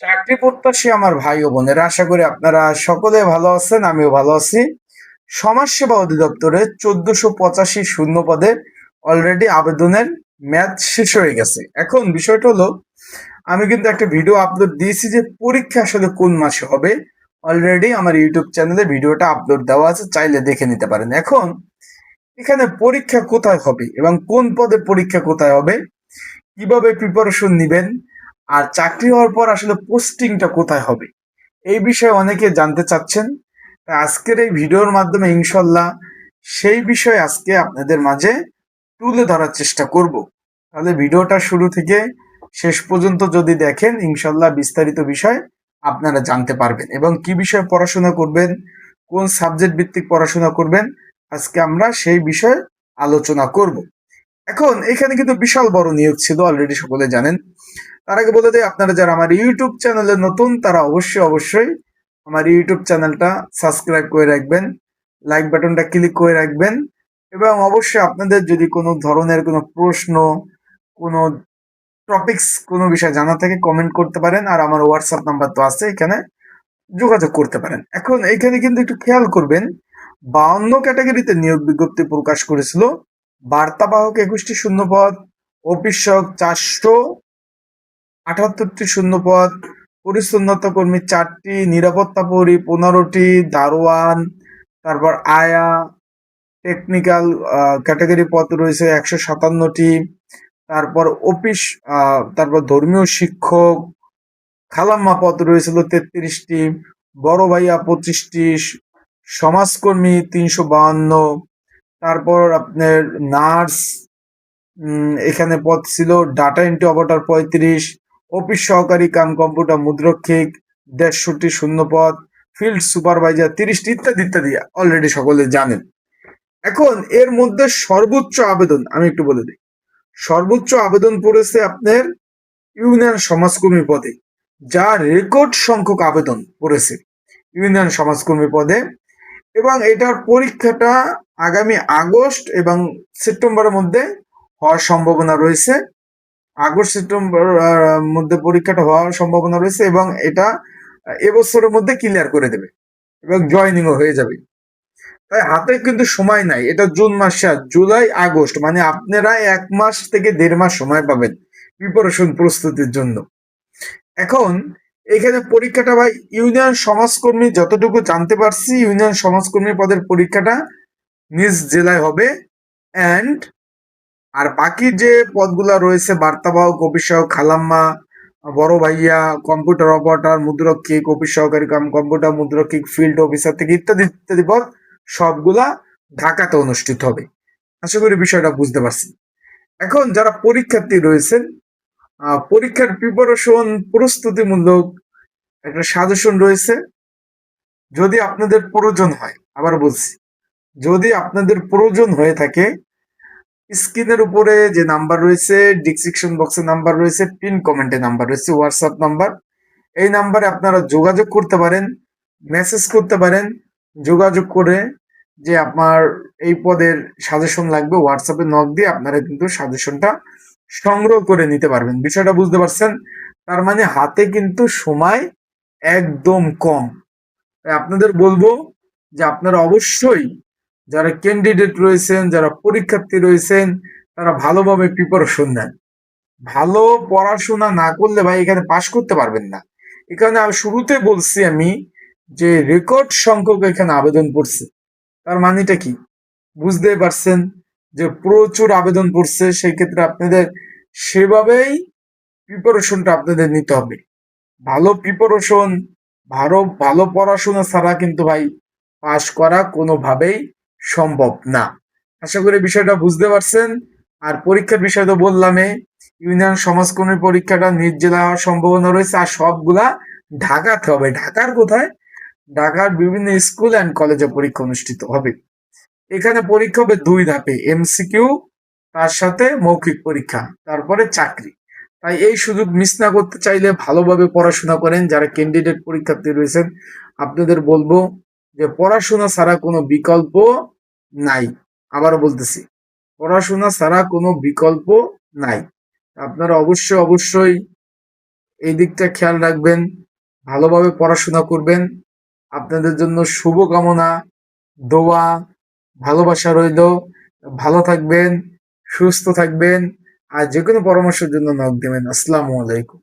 চাকরি প্রত্যাশী আমার ভাই ও বোনেরা, আশা করি আপনারা সকলে ভালো আছেন। আমিও ভালো আছি। সমাজসেবা অধিদপ্তরে 1485 শূন্য পদে অলরেডি আবেদনের মেয়াদ শেষ হয়ে গেছে। এখন বিষয়টা হলো, আমি কিন্তু একটা ভিডিও আপলোড দিয়েছি যে পরীক্ষা আসলে কোন মাসে হবে। অলরেডি আমার ইউটিউব চ্যানেলে ভিডিওটা আপলোড দেওয়া আছে, চাইলে দেখে নিতে পারেন। এখন এখানে পরীক্ষা কোথায় হবে এবং কোন পদে পরীক্ষা কোথায় হবে, কিভাবে প্রিপারেশন নিবেন, আর চাকরি হওয়ার পর আসলে পোস্টিংটা কোথায় হবে, এই বিষয়ে অনেকে জানতে চাচ্ছেন। তাই আজকের এই ভিডিওর মাধ্যমে ইনশাল্লাহ সেই বিষয়ে আজকে আপনাদের মাঝে তুলে ধরার চেষ্টা করব। তাহলে ভিডিওটা শুরু থেকে শেষ পর্যন্ত যদি দেখেন, ইনশাল্লাহ বিস্তারিত বিষয় আপনারা জানতে পারবেন এবং কি বিষয়ে পড়াশোনা করবেন, কোন সাবজেক্ট ভিত্তিক পড়াশোনা করবেন, আজকে আমরা সেই বিষয়ে আলোচনা করব। এখন এখানে কিন্তু বিশাল বড় নিয়োগ ছিল, অলরেডি সকলে জানেন। তার আগে বলে দেয়, আপনারা যারা আমার ইউটিউব চ্যানেলে নতুন তারা অবশ্যই আমার ইউটিউব চ্যানেলটা সাবস্ক্রাইব করে রাখবেন, লাইক বাটনটা ক্লিক করে রাখবেন এবং অবশ্যই আপনাদের যদি কোনো ধরনের কোনো প্রশ্ন, কোনো টপিকস, কোনো বিষয় জানা থাকে কমেন্ট করতে পারেন। আর আমার হোয়াটসঅ্যাপ নাম্বার তো আছে, এখানে যোগাযোগ করতে পারেন। এখন এইখানে কিন্তু একটু খেয়াল করবেন, 52 ক্যাটাগরিতে নিয়োগ বিজ্ঞপ্তি প্রকাশ করেছিল। বার্তাবাহক 21টি শূন্যপদ, অফিস সহায়ক 478টি শূন্যপদ, পরিচ্ছন্নতা কর্মী 4টি, নিরাপত্তা প্রহরী 15টি, দারোয়ান, তারপর আয়া, টেকনিক্যাল ক্যাটাগরি পদ রয়েছে 157টি, তারপর অফিস, তারপর ধর্মীয় শিক্ষক, খালাম্মা পদ রয়েছিল 33টি, বড় ভাইয়া 25টি, সমাজকর্মী 352, তারপর আপনার নার্স, এখানে পদ ছিল ডাটা এন্ট্রি অপারেটর 35, অফিস সহকারী কাম কম্পিউটার মুদ্রক্ষিক 150টি শূন্যপদ, ফিল্ড সুপারভাইজার 30টি, ইত্যাদি ইত্যাদি অলরেডি সকলে জানেন। এখন এর মধ্যে সর্বোচ্চ আবেদন আমি একটু বলে দিই। সর্বোচ্চ আবেদন পড়েছে আপনার ইউনিয়ন সমাজকর্মী পদে, যা রেকর্ড সংখ্যক আবেদন পড়েছে ইউনিয়ন সমাজকর্মী পদে। এবং এটার পরীক্ষাটা আগামী আগস্ট এবং সেপ্টেম্বরের মধ্যে হওয়ার সম্ভাবনা রয়েছে। আগস্ট সেপ্টেম্বর মধ্যে পরীক্ষাটা হওয়ার সম্ভাবনা রয়েছে এবং এটা এবছরের মধ্যে ক্লিয়ার করে দেবে এবং জয়নিংও হয়ে যাবে। তাই হাতে কিন্তু সময় নাই। এটা জুন মাসে, জুলাই আগস্ট, মানে আপনারা 1 মাস থেকে 1.5 মাস সময় পাবেন প্রিপারেশন প্রস্তুতির জন্য। এখন এখানে পরীক্ষাটা ভাই ইউনিয়ন সমাজকর্মী, যতটুকু জানতে পারছি ইউনিয়ন সমাজকর্মী পদের পরীক্ষাটা নিজ জেলায় হবে। অ্যান্ড আর বাকি যে পদগুলা রয়েছে, বার্তাবাহক, অফিস সহায়ক, খালাম্মা, বড় ভাইয়া, কম্পিউটার অপারেটর, মুদ্রক্ষিক, অফিস সহকারী কাম কম্পিউটার মুদ্রক্ষিক, ফিল্ড অফিসার থেকে ইত্যাদি ইত্যাদি পদ সবগুলা ঢাকাতে অনুষ্ঠিত হবে। আশা করি বিষয়টা বুঝতে পারছি। এখন যারা পরীক্ষার্থী রয়েছেন, পরীক্ষার প্রিপারেশন প্রস্তুতিমূলক একটা সাজেশন রয়েছে। যদি আপনাদের প্রয়োজন হয়, আবার বলছি, যদি আপনাদের প্রয়োজন হয়ে থাকে, স্ক্রিনের উপরে যে নাম্বার রয়েছে, ডিসক্রিপশন বক্সে নাম্বার রয়েছে, পিন কমেন্টে নাম্বার রয়েছে, হোয়াটসঅ্যাপ নাম্বার, এই নাম্বারে আপনারা যোগাযোগ করতে পারেন, মেসেজ করতে পারেন। যোগাযোগ করে যে আপনার এই পদের সাজেশন লাগবে, হোয়াটসঅ্যাপে নক দিয়ে আপনারা কিন্তু সাজেশনটা সংগ্রহ করে নিতে পারবেন। বিষয়টা বুঝতে পারছেন? তার মানে হাতে কিন্তু সময় একদম কম। তাই আপনাদের বলবো যে আপনারা অবশ্যই, যারা ক্যান্ডিডেট রয়েছেন, যারা পরীক্ষার্থী রয়েছেন, তারা ভালোভাবে প্রিপারেশন নেন। ভালো পড়াশোনা না করলে ভাই এখানে পাশ করতে পারবেন না। এখানে আমি শুরুতে বলছি আমি যে রেকর্ড সংখ্যক এখানে আবেদন পড়ছে। তার মানেটা কি বুঝতেই পারছেন যে প্রচুর আবেদন পড়ছে। সেই ক্ষেত্রে আপনাদের সেভাবেই প্রিপারেশনটা আপনাদের নিতে হবে। ভালো প্রিপারেশন, ভালো ভালো পড়াশোনা ছাড়া কিন্তু ভাই পাশ করা কোনোভাবেই সম্ভব না। আশা করি বিষয়টা বুঝতে পারছেন। আর পরীক্ষার বিষয় তো বললামই, ইউনিয়ন সমাজকর্মী পরীক্ষাটা নিজ জেলা হওয়ার সম্ভাবনা রয়েছে আর সবগুলা ঢাকাতে হবে। ঢাকার কোথায়? ঢাকার বিভিন্ন স্কুল অ্যান্ড কলেজে পরীক্ষা অনুষ্ঠিত হবে। এখানে পরীক্ষা হবে 2 ধাপে, এমসিকিউ, তার সাথে মৌখিক পরীক্ষা, তারপরে চাকরি। তাই এই সুযোগ মিস না করতে চাইলে ভালোভাবে পড়াশোনা করেন। যারা ক্যান্ডিডেট পরীক্ষার্থী রয়েছেন, আপনাদের বলবো যে পড়াশোনা ছাড়া কোনো বিকল্প নাই। আবারও বলতেছি, পড়াশোনা ছাড়া কোনো বিকল্প নাই। আপনারা অবশ্যই এই দিকটা খেয়াল রাখবেন, ভালোভাবে পড়াশোনা করবেন। আপনাদের জন্য শুভকামনা, দোয়া, ভালোবাসা রইল। ভালো থাকবেন, সুস্থ থাকবেন। আর যে কোনো পরামর্শের জন্য নক দিবেন। আসসালামু আলাইকুম।